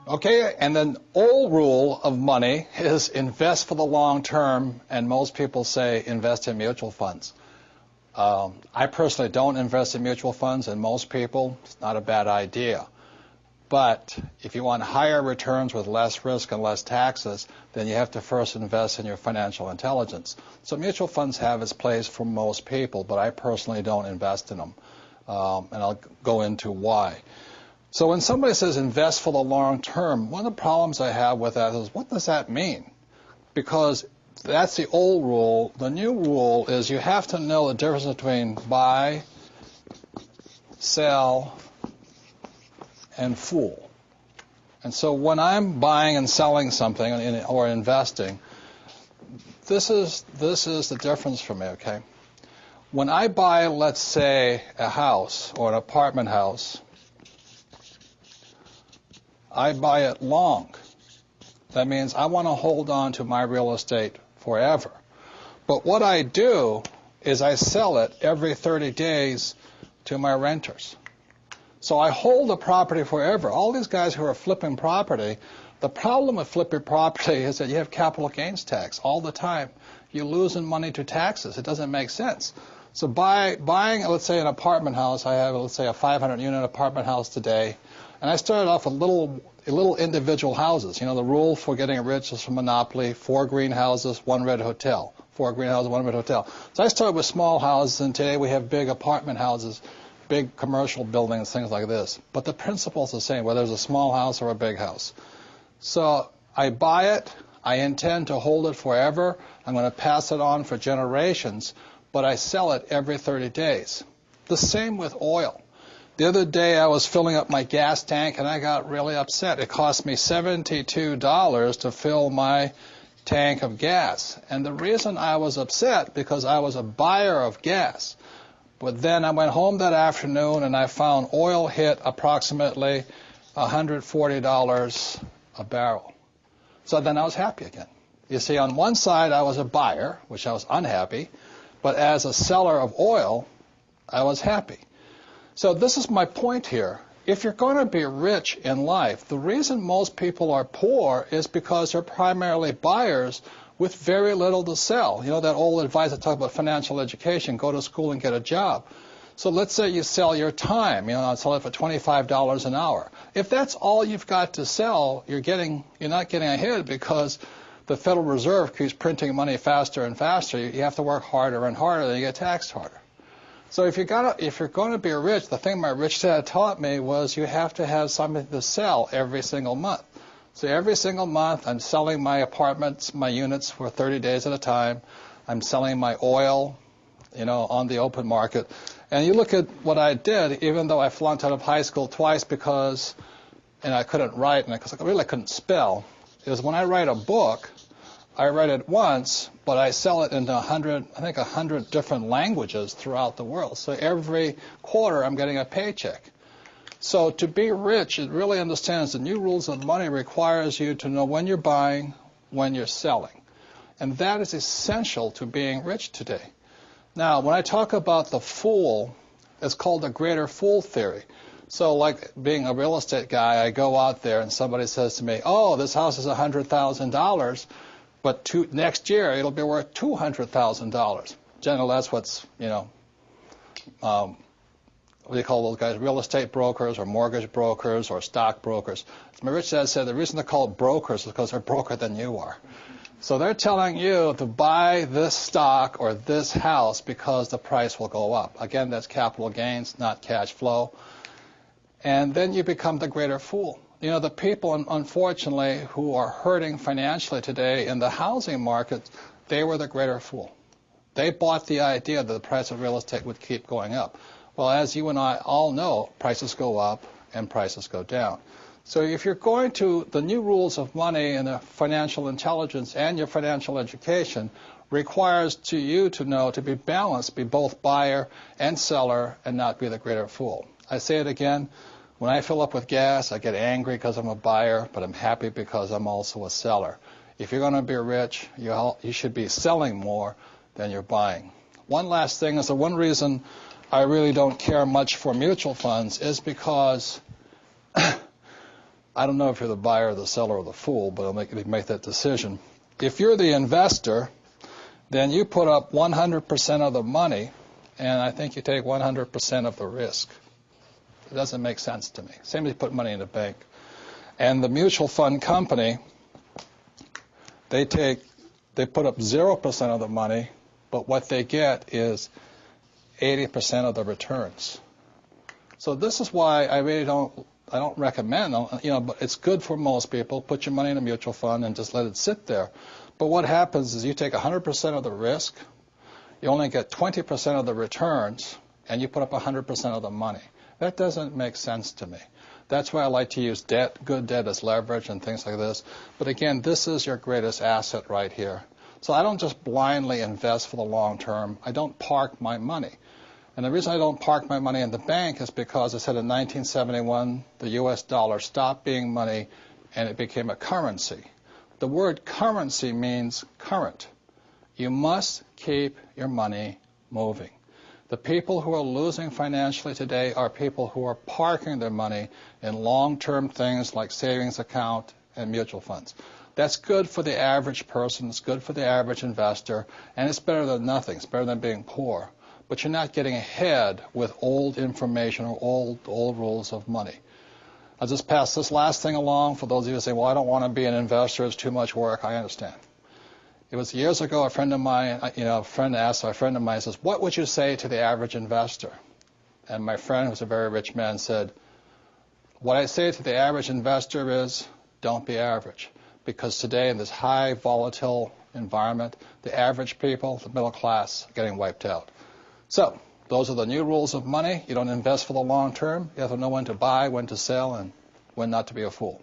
Okay, and then old rule of money is invest for the long term, and most people say invest in mutual funds. I personally don't invest in mutual funds, and most people, it's not a bad idea. But if you want higher returns with less risk and less taxes, then you have to first invest in your financial intelligence. So mutual funds have its place for most people, but I personally don't invest in them. And I'll go into why. So when somebody says invest for the long term, one of the problems I have with that is, what does that mean? Because that's the old rule. The new rule is you have to know the difference between buy, sell, and fool. And so when I'm buying and selling something or investing, this is the difference for me, okay? When I buy, let's say, a house or an apartment house, I buy it long. That means I want to hold on to my real estate forever. But what I do is I sell it every 30 days to my renters. So I hold the property forever. All these guys who are flipping property, the problem with flipping property is that you have capital gains tax all the time. You're losing money to taxes. It doesn't make sense. So buying, let's say, an apartment house, I have, let's say, a 500-unit apartment house today, and I started off with little individual houses. You know, the rule for getting rich is from Monopoly: 4 greenhouses, 1 red hotel. 4 greenhouses, 1 red hotel. So I started with small houses, and today we have big apartment houses, big commercial buildings, things like this. But the principle is the same, whether it's a small house or a big house. So I buy it. I intend to hold it forever. I'm going to pass it on for generations, but I sell it every 30 days. The same with oil. The other day I was filling up my gas tank and I got really upset. It cost me $72 to fill my tank of gas. And the reason I was upset, because I was a buyer of gas. But then I went home that afternoon and I found oil hit approximately $140 a barrel. So then I was happy again. You see, on one side I was a buyer, which I was unhappy, but as a seller of oil, I was happy. So this is my point here. If you're going to be rich in life, the reason most people are poor is because they're primarily buyers with very little to sell. You know that old advice I talk about financial education: go to school and get a job. So let's say you sell your time, sell it for $25 an hour. If that's all you've got to sell, you're not getting ahead, because the Federal Reserve keeps printing money faster and faster. You have to work harder and harder, and you get taxed harder. So if you're going to be rich, the thing my rich dad taught me was you have to have something to sell every single month. So every single month I'm selling my apartments, my units, for 30 days at a time. I'm selling my oil, on the open market. And you look at what I did, even though I flunked out of high school twice because I couldn't write and because I really couldn't spell, is when I write a book, I write it once, but I sell it into 100 different languages throughout the world. So every quarter I'm getting a paycheck. So to be rich, it really understands the new rules of money requires you to know when you're buying, when you're selling. And that is essential to being rich today. Now, when I talk about the fool, it's called the greater fool theory. So like being a real estate guy, I go out there and somebody says to me, oh, this house is $100,000. But next year, it'll be worth $200,000. Generally, that's what's, what do you call those guys? Real estate brokers or mortgage brokers or stock brokers. As my rich dad said, the reason they're called brokers is because they're broker than you are. So they're telling you to buy this stock or this house because the price will go up. Again, that's capital gains, not cash flow. And then you become the greater fool. The people, unfortunately, who are hurting financially today in the housing market, they were the greater fool. They bought the idea that the price of real estate would keep going up. Well, as you and I all know, prices go up and prices go down. So if you're going to, the new rules of money and the financial intelligence and your financial education requires you to know to be balanced, be both buyer and seller, and not be the greater fool. I say it again. When I fill up with gas, I get angry because I'm a buyer, but I'm happy because I'm also a seller. If you're going to be rich, you should be selling more than you're buying. One last thing is the one reason I really don't care much for mutual funds is because I don't know if you're the buyer, the seller, or the fool, but I'll make that decision. If you're the investor, then you put up 100% of the money, and I think you take 100% of the risk. It doesn't make sense to me. Same as you put money in the bank. And the mutual fund company, they put up 0% of the money, but what they get is 80% of the returns. So this is why I really don't recommend, but it's good for most people. Put your money in a mutual fund and just let it sit there. But what happens is you take 100% of the risk, you only get 20% of the returns, and you put up 100% of the money. That doesn't make sense to me. That's why I like to use debt, good debt as leverage and things like this. But again, this is your greatest asset right here. So I don't just blindly invest for the long term. I don't park my money. And the reason I don't park my money in the bank is because I said in 1971, the U.S. dollar stopped being money and it became a currency. The word currency means current. You must keep your money moving. The people who are losing financially today are people who are parking their money in long-term things like savings account and mutual funds. That's good for the average person, it's good for the average investor, and it's better than nothing. It's better than being poor. But you're not getting ahead with old information or old rules of money. I'll just pass this last thing along for those of you who say, well, I don't want to be an investor, it's too much work. I understand. It was years ago, a friend of mine, a friend asked a friend of mine, says, what would you say to the average investor? And my friend, who's a very rich man, said, what I say to the average investor is, don't be average. Because today in this high volatile environment, the average people, the middle class, are getting wiped out. So those are the new rules of money. You don't invest for the long term. You have to know when to buy, when to sell, and when not to be a fool.